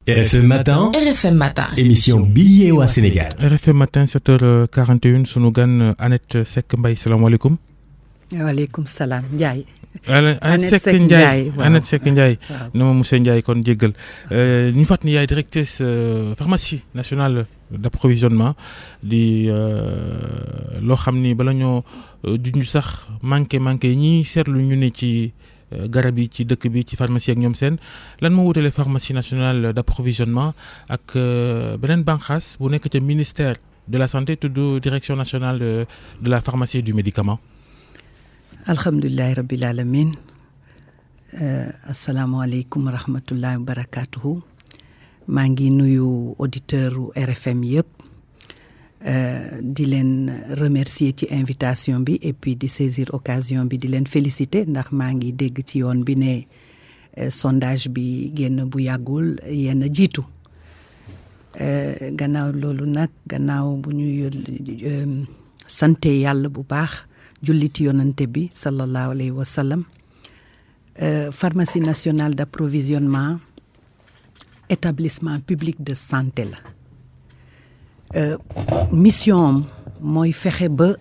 RFM Matin. RFM Matin. Émission bi yeewaa Sénégal. RFM Matin 7h41 sunu gan Annette Seck Mbaye salaamaaleykum. waaleykum salaam Ndiaye. Annette Seck Ndiaye Annette Seck Ndiaye. na ma monsieur Ndiaye kon jéggal ñu fàttali yaay directrice pharmacie nationale d'approvisionnement di loo xam ni bala ñoo junj sax manqué ñi seetlu ñu ne ci garab yi ci dëkk bi ci pharmacie ak ñoom seen lan moo wutale pharmacie nationale d'approvisionnement ak beneen banqaas bu nekk ca ministère de la santé tudd direction nationale de la pharmacie et du médicament. alhamdulilahi rabbil alamin asalaamaaleykum wa rahmatullahi wa barakatuhu maa ngi nuyu auditeur u RFM yëpp di leen remercier ci invitation bi et puis di saisir occasion bi di leen féliciter ndax maa ngi dégg ci yoon bi ne sondage bi génn bu yàggul yéen a jiitu gannaaw loolu nag gannaaw bu ñu sante yàlla bu baax julliti yonante bi sallallahu alayhi wa sallam pharmacie nationale d'approvisionnement établissement public de santé la mission mooy fexe ba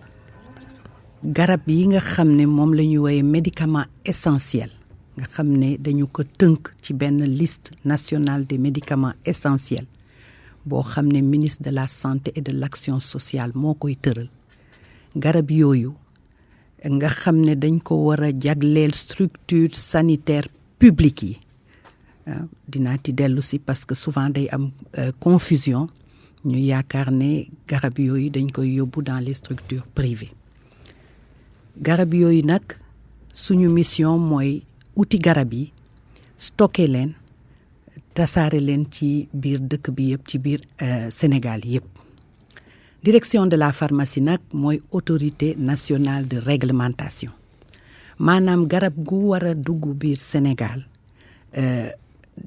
garab yi nga xam ne moom la ñuy woowee médicament essentiel nga xam ne dañu ko tënk ci benn liste nationale des médicaments essentiels boo xam ne ministre de la santé et de l'action sociale moo koy tëral garab yooyu nga xam ne dañ ko war a jagleel structure sanitaire publique yi dinaa ci dellu si parce que souvent day am confusion ñu yaakaar ne garab yooyu dañ koy yóbbu dans les structures privées garab yooyu nag suñu mission mooy uti garab yi stocké leen tasaare leen ci biir dëkk bi yëpp ci biir Sénégal yëpp direction de la pharmacie nag mooy autorité nationale de réglementation maanaam garab gu war a dugg biir Sénégal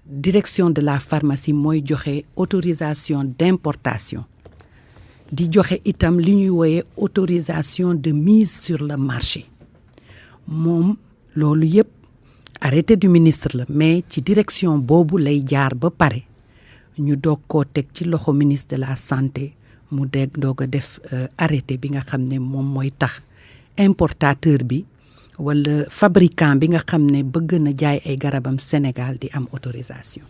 direction de la pharmacie mooy joxe autorisation d'importation di joxe itam li ñuy wooye autorisation de mise sur le marché moom loolu yëpp arrêté du ministre la mais ci direction boobu lay jaar ba pare ñu doog koo teg ci loxo ministre de la santé mu dégg doog a def arrêté bi nga xam ne moom mooy tax importateur bi wala fabricant bi nga xam ne bëgg na jaay ay garabam Sénégal di am autorisation.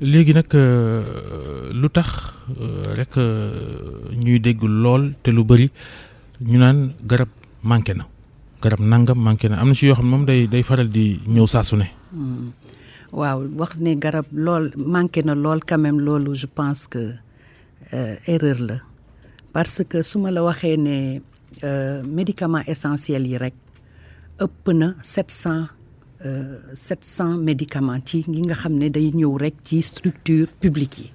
léegi nag lu tax rek ñuy dégg lool te lu bari ñu naan garab manqué na garab nangam manqué na am na ci yoo xam ne moom day faral di ñëw saa su ne. waaw wax ne garab lool manqué na lool quand même loolu je pense que erreur la parce que su ma la waxee ne médicaments essentiels yi rek ëpp na 700 médicaments ci ngi nga xam ne day ñëw rek ci structure publique yi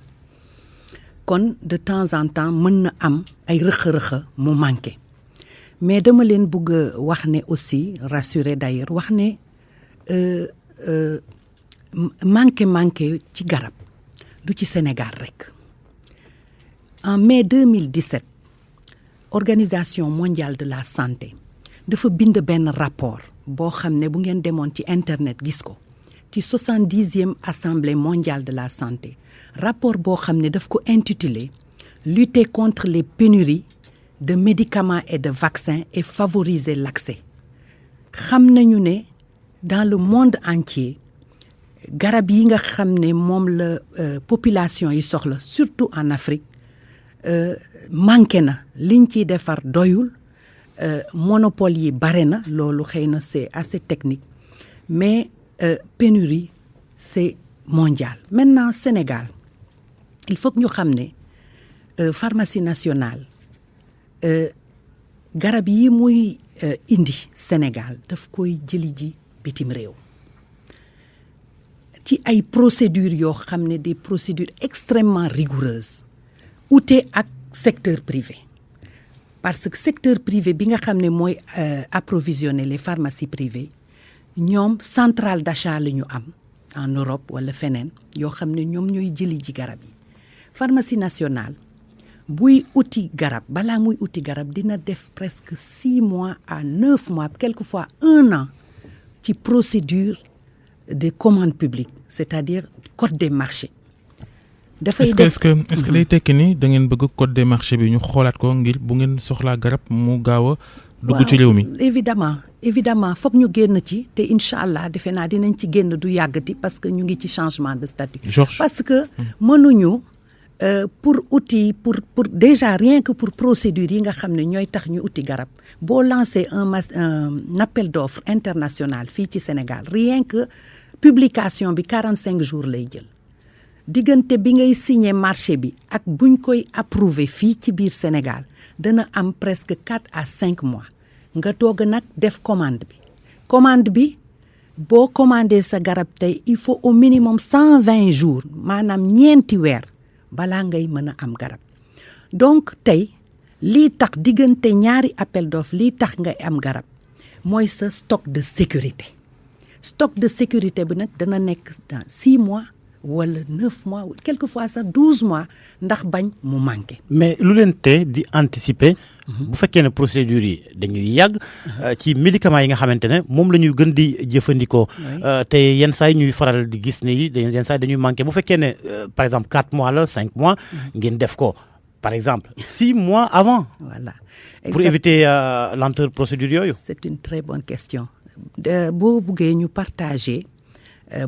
kon de temps en temps mën na am ay rëq-rëq mu manqué mais dama leen bëgg a wax ne aussi rassurer d'ailleurs wax ne manqué ci garab du ci Sénégal rek en mai 2017 organisation mondiale de la santé dafa bind benn rapport boo xam ne bu ngeen demoon ci internet gis ko ci 70e assemblée mondiale de la santé rapport boo xam ne daf ko intitulé lutter contre les pénuries de médicaments et de vaccins et favoriser l'accès xam nañu ne dans le monde entier garab yi nga xam ne moom la population yi soxla surtout en Afrique manqué na liñ ciy defar doyul monopole yi bare na loolu xëy na c'est assez technique mais pénurie c'est mondial. Maintenant Sénégal il faut que ñu xam ne pharmacie nationale garab yi muy indi Sénégal daf koy jëli ji bitim réew ci ay procédures yoo xam ne des procédures extrêmement rigoureuses ute ak secteur privé parce que secteur privé bi nga xam ne mooy approvisionner les pharmacies privées ñoom centrale d'achat la ñu am en Europe wala feneen yoo xam ne ñoom ñooy jëli ji garab yi pharmacie nationale buy uti garab balaa muy uti garab dina def presque 6 mois à 9 mois quelquefois 1 an ci procédure des commandes publiques c'est-à-dire code des marchés. est-ce que lay tekki ni da ngeen bëgg code des marchés bi ñu xoolaat ko ngir bu ngeen soxlaa garab mu gaaw a dugg ci réew mi. évidemment foog ñu génn ci te incha allah defe naa dinañ ci génn du yàggati parce que ñu ngi ci changement de statut. parce que mënuñu pour outil pour déjà rien que pour procédure yi nga xam ne ñooy tax ñu uti garab boo lancé un appel d'offres international fii ci Sénégal rien que publication bi 45 jours lay jël. diggante bi ngay signer marché bi ak buñ koy approuver fii ci biir Sénégal dana am presque 4 à 5 mois nga toog nag def commande bi boo commandé sa garab tey il faut au minimum 120 jours maanaam ñeenti weer balaa ngay mën a am garab donc tey lii tax diggante ñaari appel d'offre lii tax ngay am garab mooy sa stock de sécurité bi nag dana nekk dans 6 mois wala 9 mois quelquefois sax 12 mois ndax bañ mu manqué. mais lu leen tee di anticiper. bu fekkee ne procédures yi dañuy yàgg. ci médicaments yi nga xamante ne moom la ñuy gën di jëfandikoo. te yenn saa yi ñuy faral di gis ne yenn saa yi dañuy manqué bu fekkee ne par exemple 4 mois la 5 mois. ngeen def ko par exemple 6 mois avant. voilà pour éviter lenteur procédure yooyu. c'est une très bonne question boo buggee ñu partager.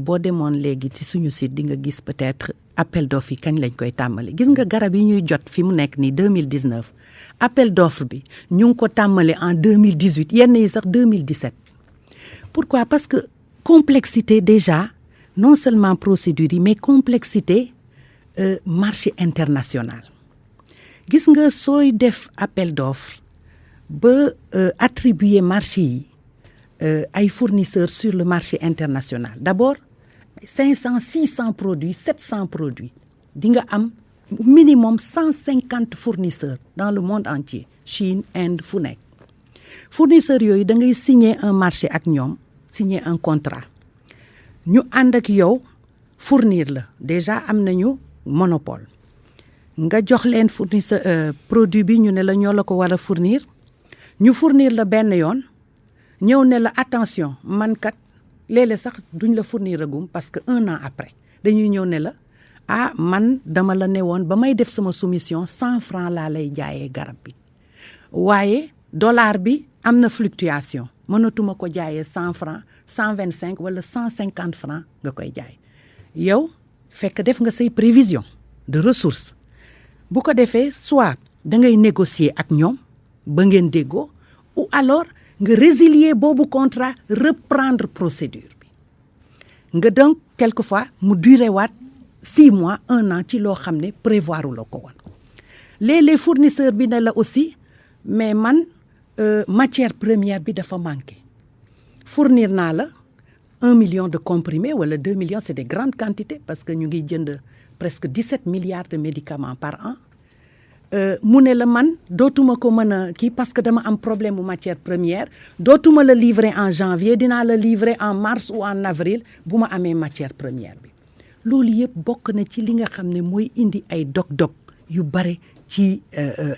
boo demoon léegi ci suñu site di nga gis peut-être appel d'offre yi kañ lañ koy tàmbali gis nga garab yi ñuy jot fi mu nekk nii 2019 appel d'offre bi ñu ngi ko tàmbali en 2018 yenn yi sax 2017 pourquoi parce que complexité déjà non seulement procédure yi mais complexité marché international gis nga sooy def appel d'offre ba attribuer marché yi ay fournisseurs sur le marché international d'abord 500 600 produits 700 produits di nga am minimum 150 fournisseurs dans le monde entier Chine Inde fu nekk fournisseurs yooyu da ngay signer un marché ak ñoom signer un contrat ñu ànd ak yow fournir la déjà am nañu monopole nga jox leen fournisseur produit bi ñu ne la ñoo la ko war a fournir ñu fournir la benn yoon ñëw ne la attention man kat léeg-léeg sax duñ la fournir agum parce que 1 an après dañuy ñëw ne la man dama la ne woon ba may def sama soumission 100 francs laa lay jaayee garab bi waaye dollar bi am na fluctuation mënatuma ko jaayee 100 francs 125 wala 150 francs nga koy jaay yow fekk def nga say prévision de ressources bu ko defee soit da ngay négocier ak ñoom ba ngeen déggoo ou alors nga résilier boobu contrat reprendre procédure bi nga donc quelquefois mu durer waat 6 mois 1 an ci loo xam ne prévoiru la ko woon les fournisseurs bi ne la aussi mais man matière première bi dafa manqué fournir naa la 1 million de comprimés wala 2 millions c'est des grandes quantités parce que ñu ngi jënd presque 17 milliards de médicaments par an mu ne la man dootuma ko mën a kii parce que dama am problème mu matière première dootuma la livrer en janvier dinaa la livrer en mars ou en avril bu ma amee matière première bi loolu yëpp bokk na ci li nga xam ne mooy indi ay dog-dog yu bare ci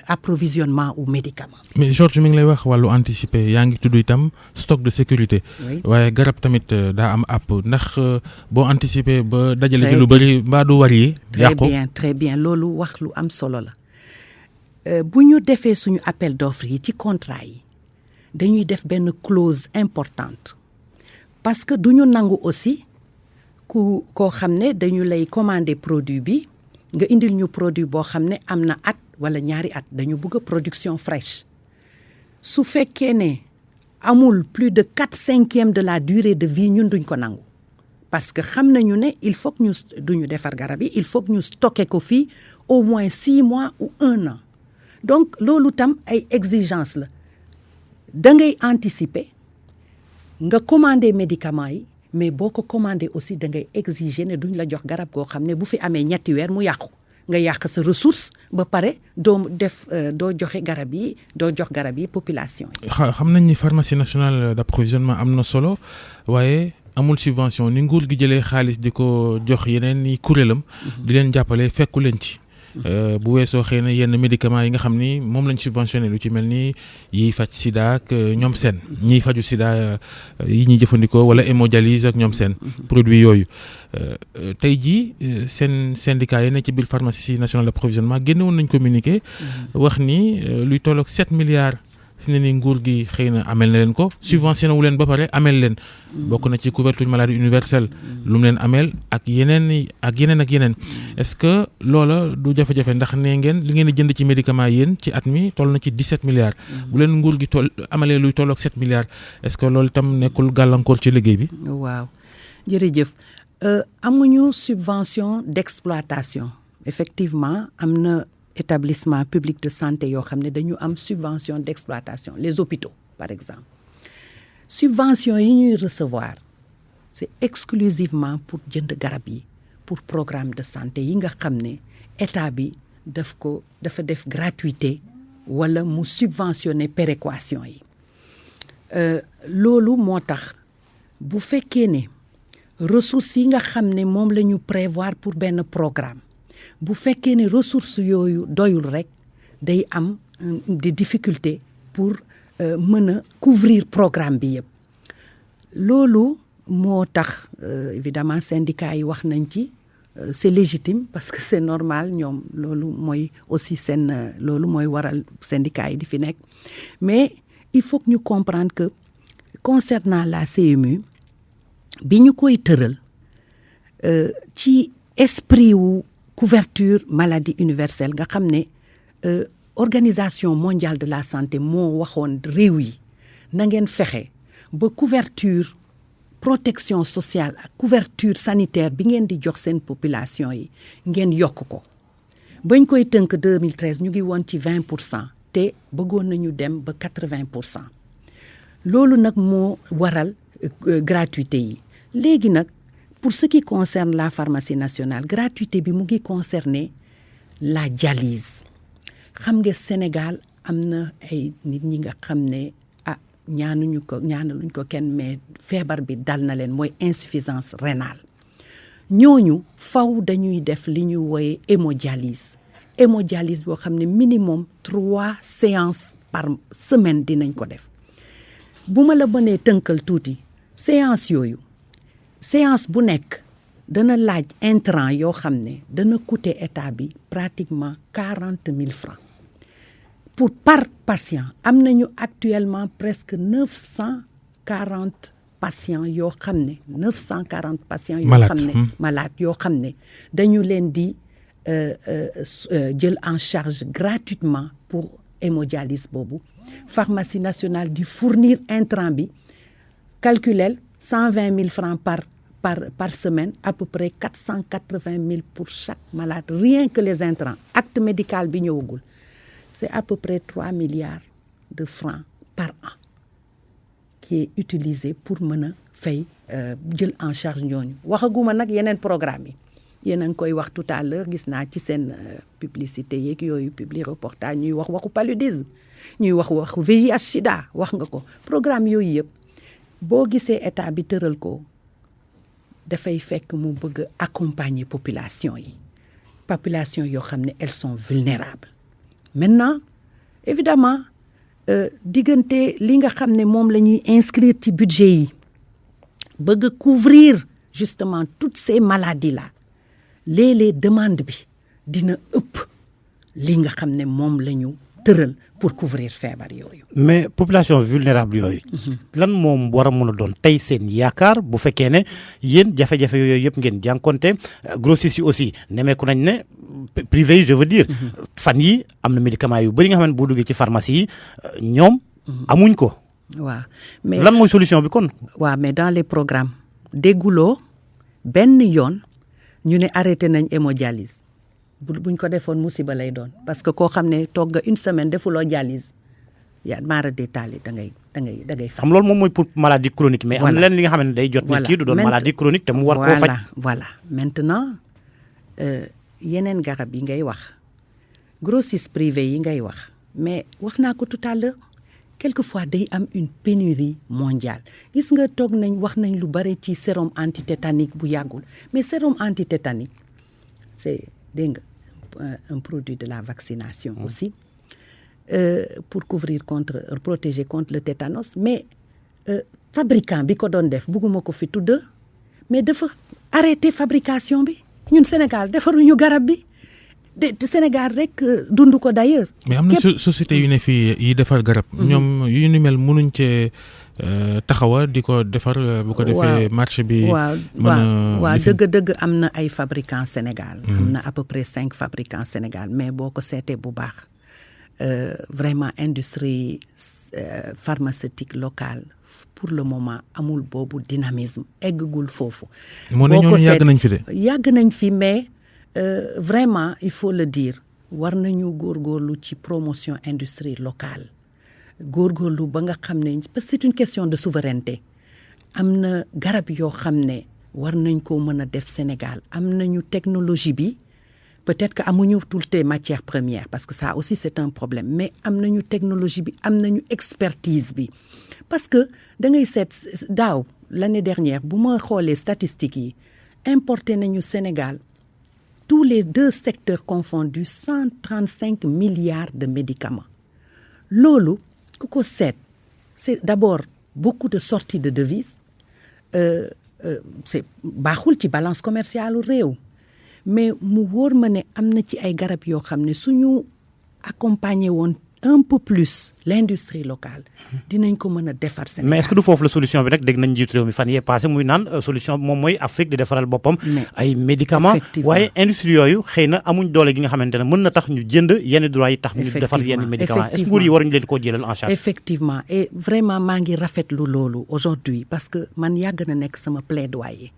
approvisionnement ou médicament. mais Georges mi ngi lay wax wàllu anticiper yaa ngi tudd itam stock de sécurité. waaye garab tamit daa am app ndax boo anticiper ba dajale ji lu bëri mbaa du war yi. yàqu très bien loolu wax lu am solo la. bu ñu defee suñu appel d'offre yi ci contrat yi dañuy def benn clause importante parce que duñu nangu aussi koo xam ne dañu lay commander produit bi nga indil ñu produit boo xam ne am na at wala ñaari at dañu bëgg production fraîche su fekkee ne amul plus de 4/5 de la durée de vie ñun duñ ko nangu parce que xam nañu ne il faut que ñu duñu defar garab yi il faut que ñu stocker ko fii au moins 6 mois ou 1 an donc loolu tam ay exigence la da ngay anticiper nga commander médicaments yi mais boo ko commander aussi da ngay exiger ne duñ la jox garab goo xam ne bu fi amee ñetti weer mu yàqu nga yàq sa ressource ba pare doo joxe garab yi doo jox garab yi population yi. xam nañ ni pharmacie nationale d'approvisionnement am na solo waaye amul subvention ni nguur gi jëlee xaalis di ko jox yeneen i kuréelam. di leen jàppale fekku leen ci. bu weesoo xëy na yenn médicaments yi nga xam ni moom lañ subventionné lu ci mel ni yiy faj sida ak ñoom seen ñiy faju sida yi ñuy jëfandikoo wala hémodialyse ak ñoom seen produit yooyu tey jii seen syndicat yi ne ci biir pharmacie nationale d'approvisionnement génne woon nañ communiqué wax ni luy tolloog 7 milliards fi ne ni nguur gi xëy na amel na leen ko subventionné wu leen ba pare amel leen bokk na ci couverture maladie universelle lu mu leen amel ak yeneen est-ce que loola du jafe-jafe ndax nee ngeen li ngeen di jënd ci médicament yéen ci at mi toll na ci 17 milliards bu leen nguur gi amalee luy tolloog 7 milliards est-ce que loolu itam nekkul gàllankoor ci liggéey bi. waaw jërëjëf amuñu subvention d'exploitation effectivement am na établissement public de santé yoo xam ne dañu am subvention d'exploitation les hôpitaux par exemple subvention yi ñuy recevoir c'est exclusivement pour jënd garab yi pour programme de santé yi nga xam ne état bi dafa def gratuité wala mu subventionner péréquation yi loolu moo tax bu fekkee ne ressources yi nga xam ne moom la ñu prévoir pour benn programme bu fekkee ne ressources yooyu doyul rek day am des difficultés pour mën a couvrir programme bi yëpp loolu moo tax évidemment syndicats yi wax nañ ci c'est légitime parce que c'est normal ñoom loolu mooy aussi loolu mooy waral syndicats yi di fi nekk mais il faut que ñu comprendre que concernant la CMU bi ñu koy tëral ci esprit wu couverture maladie universelle nga xam ne organisation mondiale de la santé moo waxoon réew yi na ngeen fexe ba couverture protection sociale ak couverture sanitaire bi ngeen di jox seen population yi ngeen yokk ko bañ koy tënk 2013 ñu ngi woon ci 20% te bëggoon nañu dem ba 80%. loolu nag moo waral gratuité yi léegi nag pour ce qui concerne la pharmacie nationale gratuité bi mu ngi concerner la dialyse xam nga Sénégal am na ay nit ñi nga xam ne ñaanuñu ko kenn mais feebar bi dal na leen mooy insuffisance rénale ñooñu faw dañuy def li ñu wooye hémodialyse boo xam ne minimum 3 séances par semaine dinañ ko def bu ma la mënee tënkal tuuti séance bu nekk dana laaj intrant yoo xam ne dana coûter état bi pratiquement 40 000 francs par patient am nañu actuellement presque 940 patients yoo xam ne 940 patients yoo xam ne malade yoo xam ne dañu leen di jël en charge gratuitement pour hémodialyse boobu pharmacie nationale di fournir intrant bi calculel 120 000 francs par semaine à peu près 480 000 pour chaque malade rien que les intrants acte médical bi ñëwagul c'est à peu près 3 milliards de francs par an qui est utilisé pour mën a fay jël en charge ñooñu waxaguma nag yeneen programme yi yéen a ngi koy wax tout à l'heure gis naa ci seen publicité yeeg yooyu public reportage ñuy waxu paludisme ñuy waxu VIH sida wax nga ko programme yooyu yëpp boo gisee état bi tëral ko dafay fekk mu bëgg accompagner population yoo xam ne elles sont vulnérables maintenant évidemment diggante li nga xam ne moom la ñuy inscrire ci budget yi bëgg couvrir justement toutes ces maladies là léeg-léeg demande bi dina ëpp li nga xam ne moom la ñu tëral pour couvrir feebar yooyu. mais population vulnérable yooyu. lan moom war a mën a doon tey seen yaakaar bu fekkee ne yéen jafe-jafe yooyu yëpp ngeen jànkonte grossistes yi aussi nemeeku nañ ne privé yi je veux dire. fan yi am na médicaments yu bëri nga xam ne boo duggee ci pharmacie yi ñoom. amuñ ko. waaw mais lan mooy solution bi kon. waaw mais dans les programmes dégguloo benn yoon ñu ne arrêté nañ hémodialyse. buñ ko defoon musiba lay doon parce que koo xam ne toog nga une semaine defuloo dialyse yaa maara détaillé da ngay xam loolu moom mooy pour maladie chronique mais am na leen li nga xam ne day jot nit kii du doon maladie chronique te mu war koo faj voilà maintenant yeneen garab yi ngay wax grossistes privés yi ngay wax mais wax naa ko tout à l'heure quelquefois day am une pénurie mondiale gis nga toog nañ wax nañ lu bare ci sérum antitétanique bu yàggul mais sérum antitétanique c'est dégg nga un produit de la vaccination aussi pour protéger contre le tétanos mais fabricant bi ko doon def bugguma ko fi tudd mais dafa arrêter fabrication bi ñun Sénégal defaruñu garab bi de Sénégal rek dund ko d'ailleurs. mais am na société yu ne fii yi defar garab. ñoom yu ni mel mënuñ cee taxawa di ko defar. bu ko defee marché bi. waaw dëgg am na ay fabricants Sénégal. am na à peu près 5 fabricants Sénégal mais boo ko seetee bu baax vraiment industrie pharmaceutique locale pour le moment amul boobu dynamisme eggagul foofu. moo ne ñooñu yàgg nañ fi de. yàgg nañ fi mais vraiment il faut le dire war nañu góorgóorlu ci promotion industrie locale góorgóorlu ba nga xam ne parce que c'est une question de souveraineté am na garab yoo xam ne war nañ ko mën a def Sénégal am nañu technologie bi peut-être que amuñu tout le temps matière première parce que ça aussi c'est un problème mais am nañu technologie bi am nañu expertise bi parce que da ngay seet daaw l'année dernière bu ma xoolee statistiques yi importé nañu Sénégal tous les 2 secteurs confondus 135 milliards de médicaments loolu ku ko seet c'est d'abord beaucoup de sorties de devises c'est baaxul ci balance commerciale u réew mais mu wóor ma ne am na ci ay garab yoo xam ne suñu accompagner woon un peu plus l'industrie locale dinañ ko mën a defar Sénégal. mais est-ce que du foofu la solution bi rek dégg nañ njiitu réew mi fan yee passé muy naan solution bi moom mooy Afrique di defaral boppam ay médicaments waaye industrie yooyu xëy na amuñ doole gi nga xamante ne mën na tax ñu jënd yenn droits yi tax ñu defar yenn médicaments est-ce que nguur yi waruñu leen koo jëlal en charge. effectivement et vraiment maa ngi rafetlu loolu aujourd'hui parce que man yàgg na nekk sama plaidoyer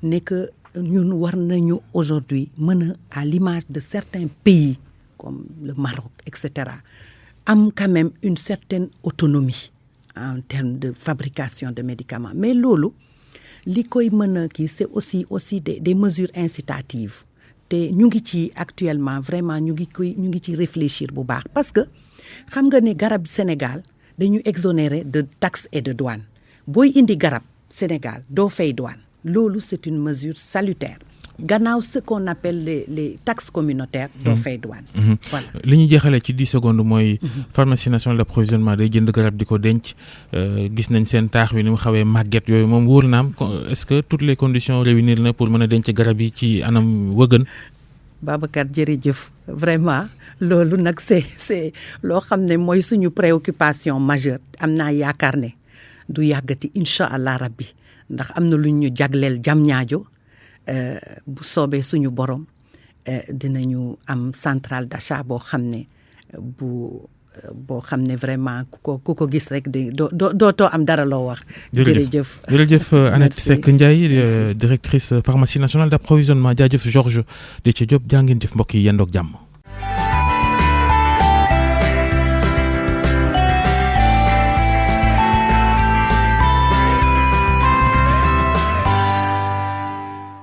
ne que ñun war nañu aujourd'hui mën a à l'image de certains pays comme le Maroc etc. am quand même une certaine autonomie en termes de fabrication de médicaments mais loolu li koy mën a kii c'est aussi des mesures incitatives te ñu ngi ci actuellement vraiment ñu ngi ci réfléchir bu baax parce que xam nga ne garab Sénégal dañu exonéré de taxes et de douane booy indi garab Sénégal doo fay douane loolu c'est une mesure salutaire gannaaw ce qu'on appelle les taxes communautaires doo fay douane. Voilà li ñu jeexalee ci 10 secondes mooy pharmacie nationale d'approvisionnement day jënd garab di ko denc gis nañ seen taax wi ni mu xawee màgget yooyu moom wóor na am est-ce que toutes les conditions réunir na pour mën a denc garab yi ci anam wëgën. Babacar jërëjëf vraiment loolu nag c'est loo xam ne mooy suñu préoccupation majeure am naa yaakaar ne du yàggati incha allah rabbi ndax am na lu ñu jagleel Diamniadio bu soobee suñu borom dinañu am centrale d'achat boo xam ne vraiment ku ko gis rek dootoo am dara loo wax. jërëjëf Annette Seck Ndiaye directrice pharmacie nationale d'approvisionnement jaajëf Georges Déthié Diop jaa ngeen jëf mbokk yi yendoog jàmm.